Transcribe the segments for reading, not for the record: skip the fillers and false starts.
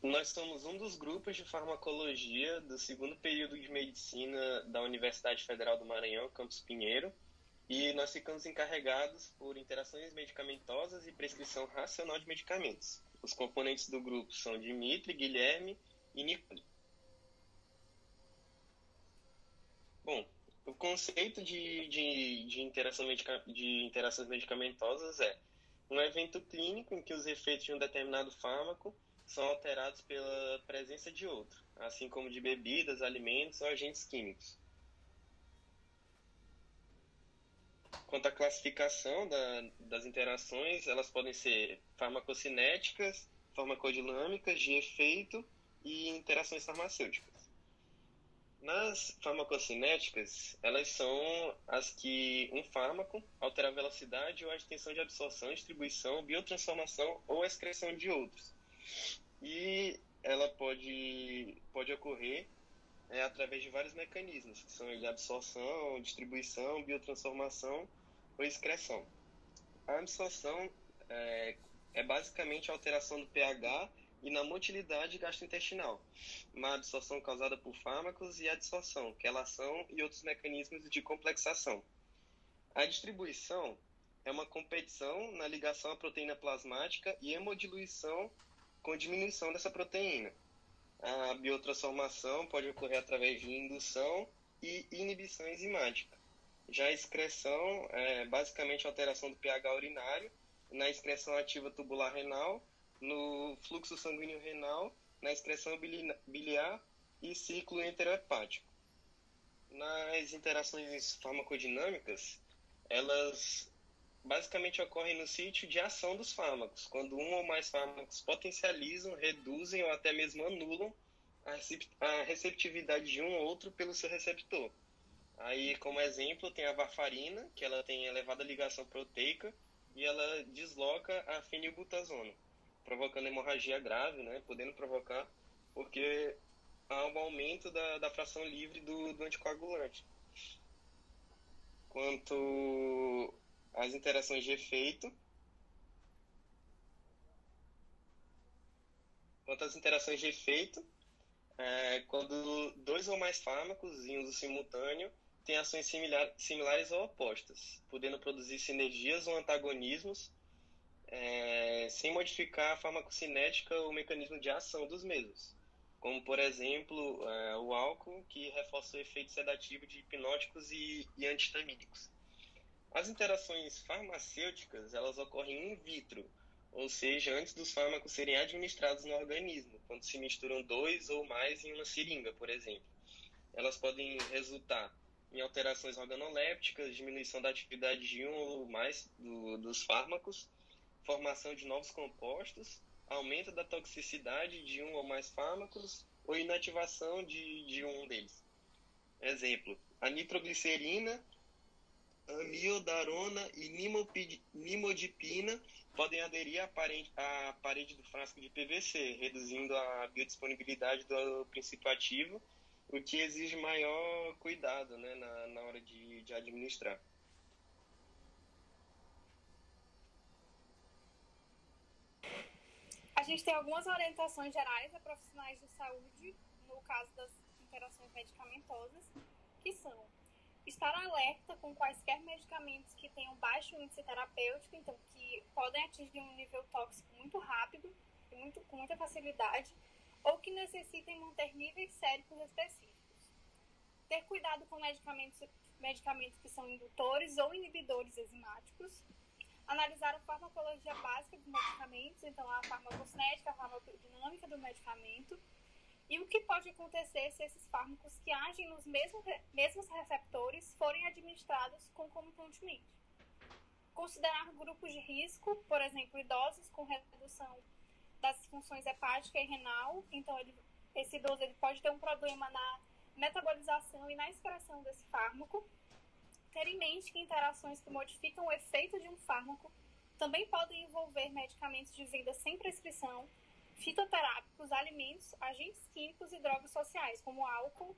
Nós somos um dos grupos de farmacologia do segundo período de medicina da Universidade Federal do Maranhão, Campus Pinheiro, e nós ficamos encarregados por interações medicamentosas e prescrição racional de medicamentos. Os componentes do grupo são Dimitri, Guilherme e Nicole. Bom, o conceito de interações medicamentosas é um evento clínico em que os efeitos de um determinado fármaco são alterados pela presença de outro, assim como de bebidas, alimentos ou agentes químicos. Quanto à classificação das interações, elas podem ser farmacocinéticas, farmacodinâmicas, de efeito e interações farmacêuticas. Nas farmacocinéticas, elas são as que um fármaco altera a velocidade ou a extensão de absorção, distribuição, biotransformação ou excreção de outros. E ela pode ocorrer através de vários mecanismos, que são de absorção, distribuição, biotransformação ou excreção. A absorção é, é basicamente a alteração do pH e na motilidade gastrointestinal, uma absorção causada por fármacos e a dissorção, que é a ação e outros mecanismos de complexação. A distribuição é uma competição na ligação à proteína plasmática e hemodiluição com diminuição dessa proteína. A biotransformação pode ocorrer através de indução e inibição enzimática. Já a excreção é basicamente alteração do pH urinário, na excreção ativa tubular renal, no fluxo sanguíneo renal, na excreção biliar e ciclo enterohepático. Nas interações farmacodinâmicas, elas basicamente ocorrem no sítio de ação dos fármacos, quando um ou mais fármacos potencializam, reduzem ou até mesmo anulam a receptividade de um ou outro pelo seu receptor. Aí, como exemplo, tem a varfarina, que ela tem elevada ligação proteica e ela desloca a fenilbutazona, provocando hemorragia grave, né, podendo provocar, porque há um aumento da fração livre do anticoagulante. Quanto às interações de efeito, quando dois ou mais fármacos em uso simultâneo têm ações similares ou opostas, podendo produzir sinergias ou antagonismos, sem modificar a farmacocinética ou o mecanismo de ação dos mesmos, como, por exemplo, o álcool, que reforça o efeito sedativo de hipnóticos e antihistamínicos. As interações farmacêuticas, elas ocorrem in vitro, ou seja, antes dos fármacos serem administrados no organismo, quando se misturam dois ou mais em uma seringa, por exemplo. Elas podem resultar em alterações organolépticas, diminuição da atividade de um ou mais dos fármacos, formação de novos compostos, aumento da toxicidade de um ou mais fármacos ou inativação de um deles. Exemplo, a nitroglicerina, amiodarona e nimodipina podem aderir à parede do frasco de PVC, reduzindo a biodisponibilidade do princípio ativo, o que exige maior cuidado, né, na hora de administrar. A gente tem algumas orientações gerais a profissionais de saúde, no caso das interações medicamentosas, que são estar alerta com quaisquer medicamentos que tenham baixo índice terapêutico, então que podem atingir um nível tóxico muito rápido e com muita facilidade, ou que necessitem manter níveis séricos específicos. Ter cuidado com medicamentos que são indutores ou inibidores enzimáticos. Analisar a farmacologia básica dos medicamentos, então a farmacocinética, a farmacodinâmica do medicamento, e o que pode acontecer se esses fármacos que agem nos mesmos receptores forem administrados concomitantemente. Considerar grupos de risco, por exemplo, idosos com redução das funções hepática e renal, então esse idoso ele pode ter um problema na metabolização e na excreção desse fármaco. Ter em mente que interações que modificam o efeito de um fármaco também podem envolver medicamentos de venda sem prescrição, fitoterápicos, alimentos, agentes químicos e drogas sociais, como o álcool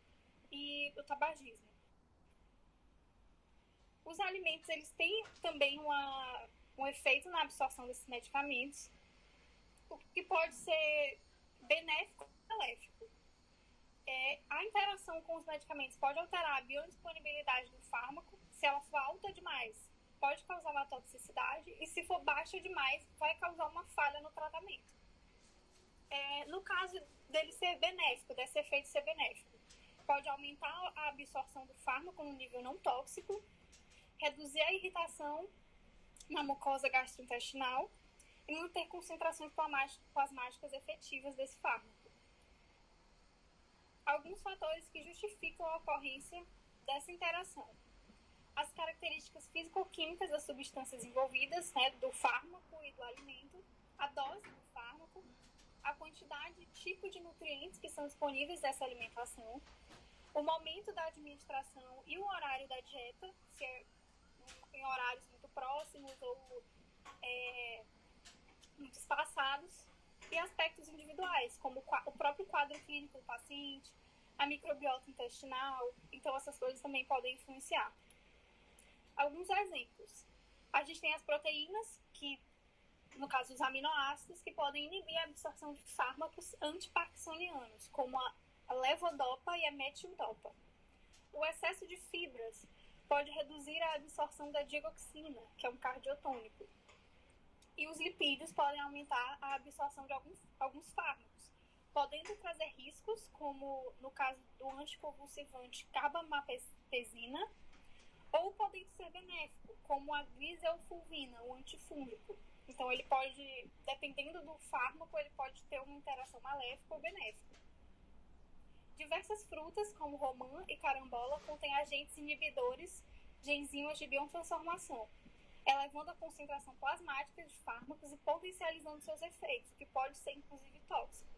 e o tabagismo. Os alimentos eles têm também um efeito na absorção desses medicamentos, o que pode ser benéfico ou maléfico. A interação com os medicamentos pode alterar a biodisponibilidade do fármaco. Se ela for alta demais, pode causar uma toxicidade, e se for baixa demais, vai causar uma falha no tratamento. No caso dele ser benéfico, desse efeito ser benéfico, pode aumentar a absorção do fármaco no nível não tóxico, reduzir a irritação na mucosa gastrointestinal e manter concentrações plasmáticas efetivas desse fármaco. Alguns fatores que justificam a ocorrência dessa interação: as características físico-químicas das substâncias envolvidas, do fármaco e do alimento, a dose do fármaco, a quantidade e tipo de nutrientes que são disponíveis dessa alimentação, o momento da administração e o horário da dieta, se é em horários muito próximos ou muito espaçados, e aspectos individuais, como o próprio quadro clínico do paciente, a microbiota intestinal. Então, essas coisas também podem influenciar. Alguns exemplos: a gente tem as proteínas, que, no caso, os aminoácidos, que podem inibir a absorção de fármacos antiparkinsonianos, como a levodopa e a metildopa. O excesso de fibras pode reduzir a absorção da digoxina, que é um cardiotônico. E os lipídios podem aumentar a absorção de alguns fármacos, podendo trazer riscos, como no caso do anticonvulsivante carbamazepina, ou podendo ser benéfico, como a gliselfulvina, o antifúngico. Então, ele pode, dependendo do fármaco, ele pode ter uma interação maléfica ou benéfica. Diversas frutas, como romã e carambola, contêm agentes inibidores de enzimas de biotransformação, elevando a concentração plasmática de fármacos e potencializando seus efeitos, o que pode ser, inclusive, tóxico.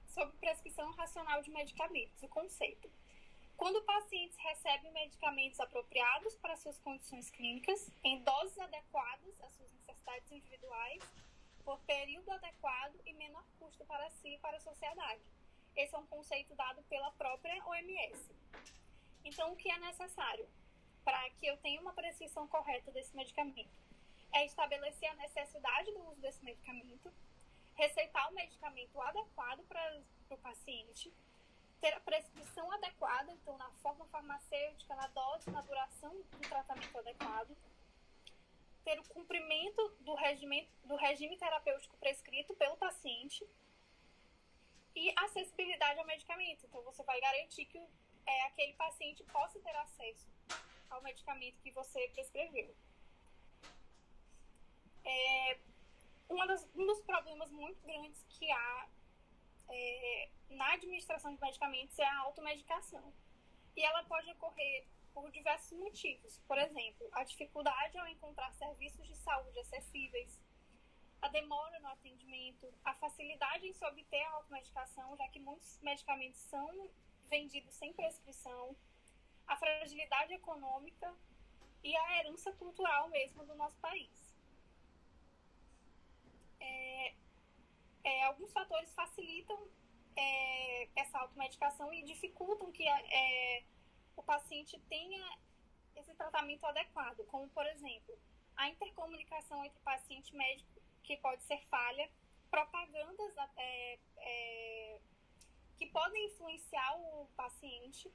Sobre prescrição racional de medicamentos, o conceito: quando pacientes recebem medicamentos apropriados para suas condições clínicas, em doses adequadas às suas necessidades individuais, por período adequado e menor custo para si e para a sociedade. Esse é um conceito dado pela própria OMS. Então, o que é necessário para que eu tenha uma prescrição correta desse medicamento? É estabelecer a necessidade do uso desse medicamento, receitar o medicamento adequado para o paciente, ter a prescrição adequada, então na forma farmacêutica, na dose, na duração do tratamento adequado, ter o cumprimento do regime terapêutico prescrito pelo paciente e acessibilidade ao medicamento. Então, você vai garantir que aquele paciente possa ter acesso ao medicamento que você prescreveu. Um dos problemas muito grandes que há na administração de medicamentos é a automedicação. E ela pode ocorrer por diversos motivos. Por exemplo, a dificuldade ao encontrar serviços de saúde acessíveis, a demora no atendimento, a facilidade em se obter a automedicação, já que muitos medicamentos são vendidos sem prescrição, a fragilidade econômica e a herança cultural mesmo do nosso país. Alguns fatores facilitam essa automedicação e dificultam que o paciente tenha esse tratamento adequado, como, por exemplo, a intercomunicação entre paciente e médico, que pode ser falha, propagandas que podem influenciar o paciente,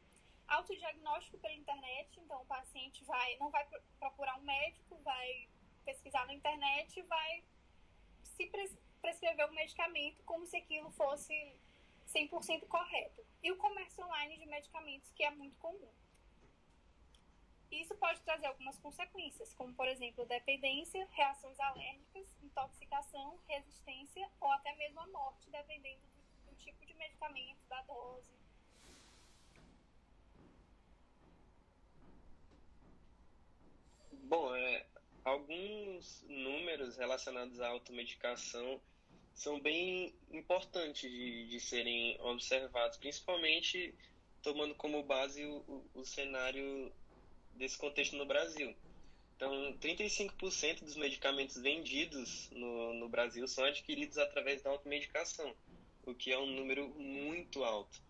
autodiagnóstico pela internet. Então, o paciente não vai procurar um médico, vai pesquisar na internet e vai se prescrever um medicamento como se aquilo fosse 100% correto. E o comércio online de medicamentos, que é muito comum. Isso pode trazer algumas consequências, como, por exemplo, dependência, reações alérgicas, intoxicação, resistência ou até mesmo a morte, dependendo do tipo de medicamento, da dose. Bom, alguns números relacionados à automedicação são bem importantes de serem observados, principalmente tomando como base o cenário desse contexto no Brasil. Então, 35% dos medicamentos vendidos no Brasil são adquiridos através da automedicação, o que é um número muito alto.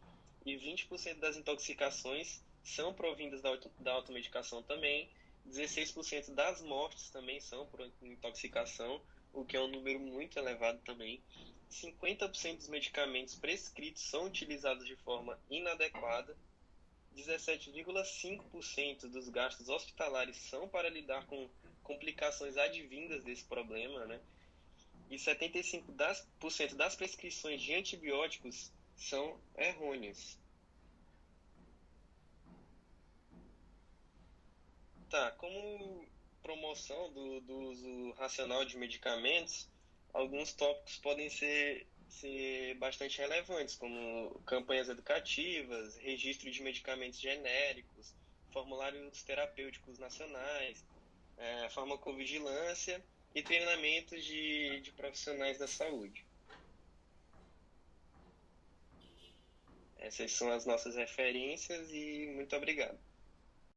E 20% das intoxicações são provindas da automedicação também. 16% das mortes também são por intoxicação, o que é um número muito elevado também. 50% dos medicamentos prescritos são utilizados de forma inadequada. 17,5% dos gastos hospitalares são para lidar com complicações advindas desse problema, né? E 75% das prescrições de antibióticos são errôneas. Tá, como promoção do uso racional de medicamentos, alguns tópicos podem ser bastante relevantes, como campanhas educativas, registro de medicamentos genéricos, formulários terapêuticos nacionais, farmacovigilância e treinamentos de profissionais da saúde. Essas são as nossas referências e muito obrigado.